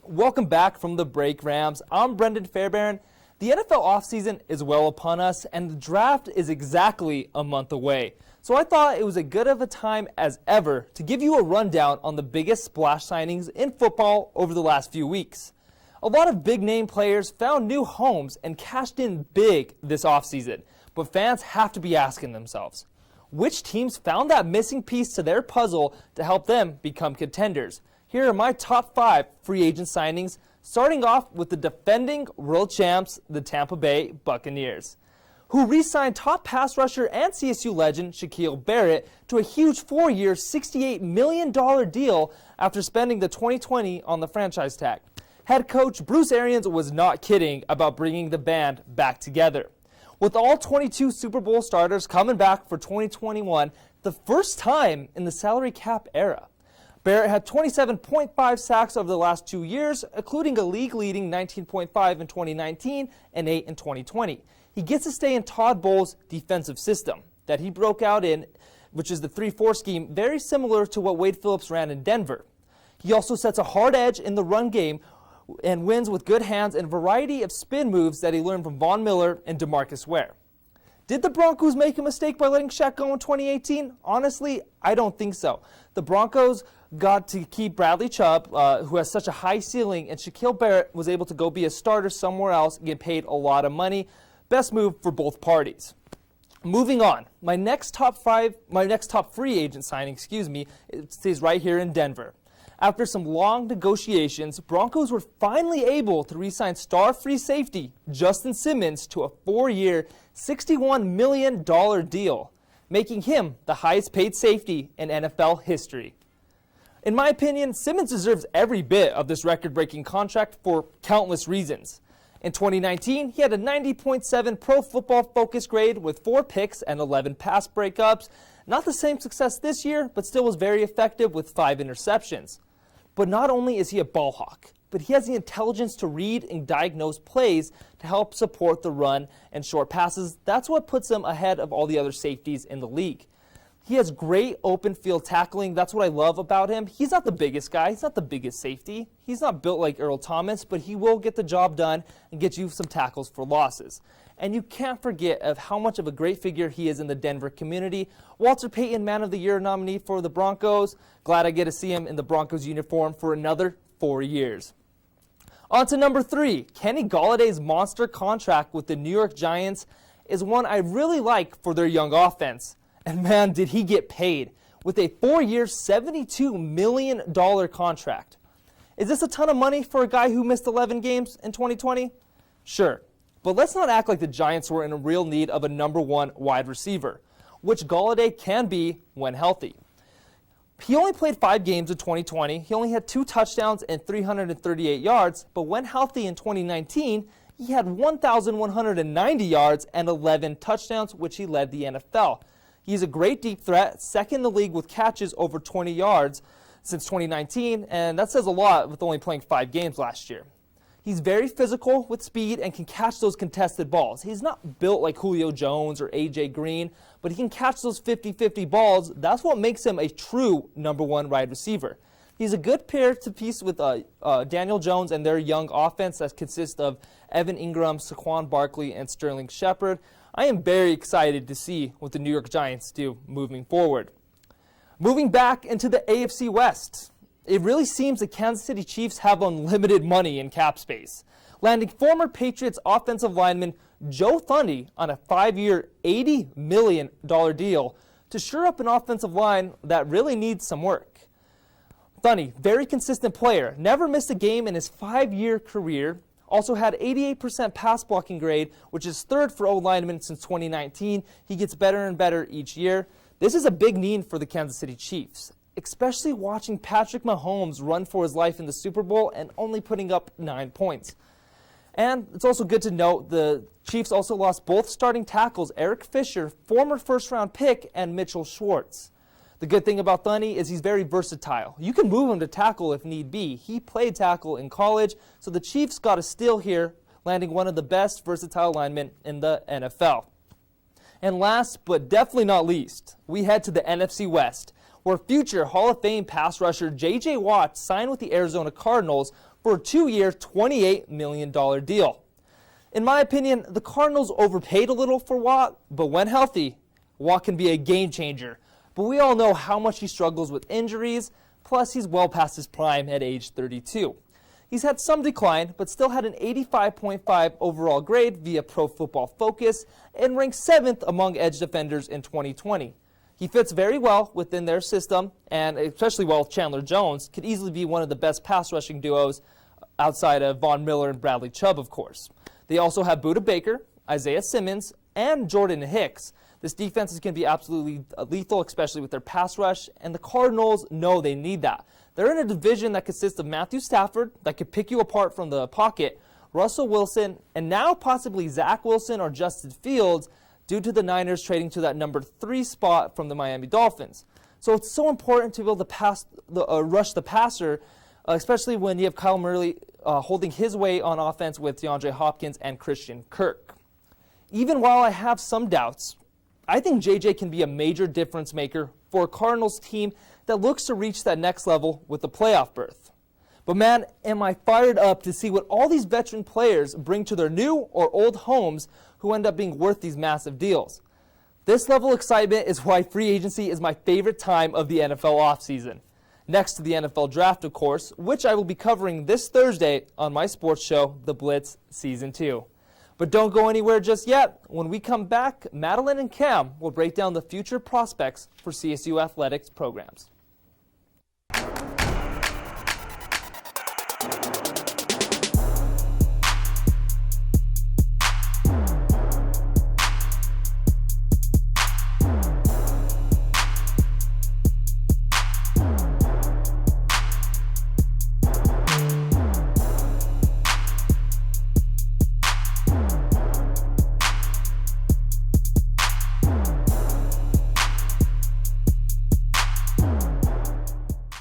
Welcome back from the break, Rams. I'm Brendon Fairbairn. The NFL offseason is well upon us, and the draft is exactly a month away. So I thought it was as good of a time as ever to give you a rundown on the biggest splash signings in football over the last few weeks. A lot of big-name players found new homes and cashed in big this offseason, but fans have to be asking themselves, which teams found that missing piece to their puzzle to help them become contenders? Here are my top 5 free agent signings, starting off with the defending world champs, the Tampa Bay Buccaneers, who re-signed top pass rusher and CSU legend Shaquille Barrett to a huge 4-year, $68 million deal after spending the 2020 on the franchise tag. Head coach Bruce Arians was not kidding about bringing the band back together. With all 22 Super Bowl starters coming back for 2021, the first time in the salary cap era. Barrett had 27.5 sacks over the last 2 years, including a league-leading 19.5 in 2019 and 8 in 2020. He gets to stay in Todd Bowles' defensive system that he broke out in, which is the 3-4 scheme, very similar to what Wade Phillips ran in Denver. He also sets a hard edge in the run game and wins with good hands and a variety of spin moves that he learned from Von Miller and DeMarcus Ware. Did the Broncos make a mistake by letting Shaq go in 2018? Honestly, I don't think so. The Broncos got to keep Bradley Chubb, who has such a high ceiling, and Shaquille Barrett was able to go be a starter somewhere else and get paid a lot of money. Best move for both parties. Moving on, my next top free agent signing, it stays right here in Denver. After some long negotiations, Broncos were finally able to re-sign star free safety Justin Simmons to a 4-year, $61 million deal, making him the highest paid safety in NFL history. In my opinion, Simmons deserves every bit of this record-breaking contract for countless reasons. In 2019, he had a 90.7 Pro Football Focus grade with 4 picks and 11 pass breakups. Not the same success this year, but still was very effective with 5 interceptions. But not only is he a ball hawk, but he has the intelligence to read and diagnose plays to help support the run and short passes. That's what puts him ahead of all the other safeties in the league. He has great open field tackling. That's what I love about him. He's not the biggest guy. He's not the biggest safety. He's not built like Earl Thomas, but he will get the job done and get you some tackles for losses. And you can't forget of how much of a great figure he is in the Denver community. Walter Payton, Man of the Year nominee for the Broncos. Glad I get to see him in the Broncos uniform for another 4 years. On to number 3. Kenny Galladay's monster contract with the New York Giants is one I really like for their young offense. And man, did he get paid with a 4-year, $72 million contract. Is this a ton of money for a guy who missed 11 games in 2020? Sure. But let's not act like the Giants were in a real need of a number 1 wide receiver, which Galladay can be when healthy. He only played 5 games in 2020. He only had 2 touchdowns and 338 yards, but when healthy in 2019, he had 1,190 yards and 11 touchdowns, which he led the NFL. He's a great deep threat, second in the league with catches over 20 yards since 2019, and that says a lot with only playing 5 games last year. He's very physical with speed and can catch those contested balls. He's not built like Julio Jones or A.J. Green, but he can catch those 50-50 balls. That's what makes him a true number 1 wide receiver. He's a good pair to piece with Daniel Jones and their young offense that consists of Evan Ingram, Saquon Barkley, and Sterling Shepard. I am very excited to see what the New York Giants do moving forward. Moving back into the AFC West, it really seems the Kansas City Chiefs have unlimited money in cap space, landing former Patriots offensive lineman Joe Fundy on a 5-year, $80 million deal to shore up an offensive line that really needs some work. Fundy, very consistent player, never missed a game in his 5-year career. Also had 88% pass blocking grade, which is 3rd for O-lineman since 2019. He gets better and better each year. This is a big need for the Kansas City Chiefs, especially watching Patrick Mahomes run for his life in the Super Bowl and only putting up 9 points. And it's also good to note the Chiefs also lost both starting tackles, Eric Fisher, former first-round pick, and Mitchell Schwartz. The good thing about Fundy is he's very versatile. You can move him to tackle if need be. He played tackle in college, so the Chiefs got a steal here, landing one of the best versatile linemen in the NFL. And last, but definitely not least, we head to the NFC West, where future Hall of Fame pass rusher J.J. Watt signed with the Arizona Cardinals for a 2-year, $28 million deal. In my opinion, the Cardinals overpaid a little for Watt, but when healthy, Watt can be a game changer. But we all know how much he struggles with injuries, plus he's well past his prime at age 32. He's had some decline, but still had an 85.5 overall grade via Pro Football Focus and ranked 7th among edge defenders in 2020. He fits very well within their system, and especially well with Chandler Jones, could easily be one of the best pass rushing duos outside of Von Miller and Bradley Chubb, of course. They also have Budda Baker, Isaiah Simmons, and Jordan Hicks. This defense is going to be absolutely lethal, especially with their pass rush, and the Cardinals know they need that. They're in a division that consists of Matthew Stafford, that could pick you apart from the pocket, Russell Wilson, and now possibly Zach Wilson or Justin Fields, due to the Niners trading to that number 3 spot from the Miami Dolphins. So it's so important to be able to rush the passer, especially when you have Kyle Murray holding his weight on offense with DeAndre Hopkins and Christian Kirk. Even while I have some doubts, I think JJ can be a major difference maker for a Cardinals team that looks to reach that next level with a playoff berth. But man, am I fired up to see what all these veteran players bring to their new or old homes who end up being worth these massive deals. This level of excitement is why free agency is my favorite time of the NFL offseason. Next to the NFL draft, of course, which I will be covering this Thursday on my sports show, The Blitz Season 2. But don't go anywhere just yet. When we come back, Madeline and Cam will break down the future prospects for CSU athletics programs.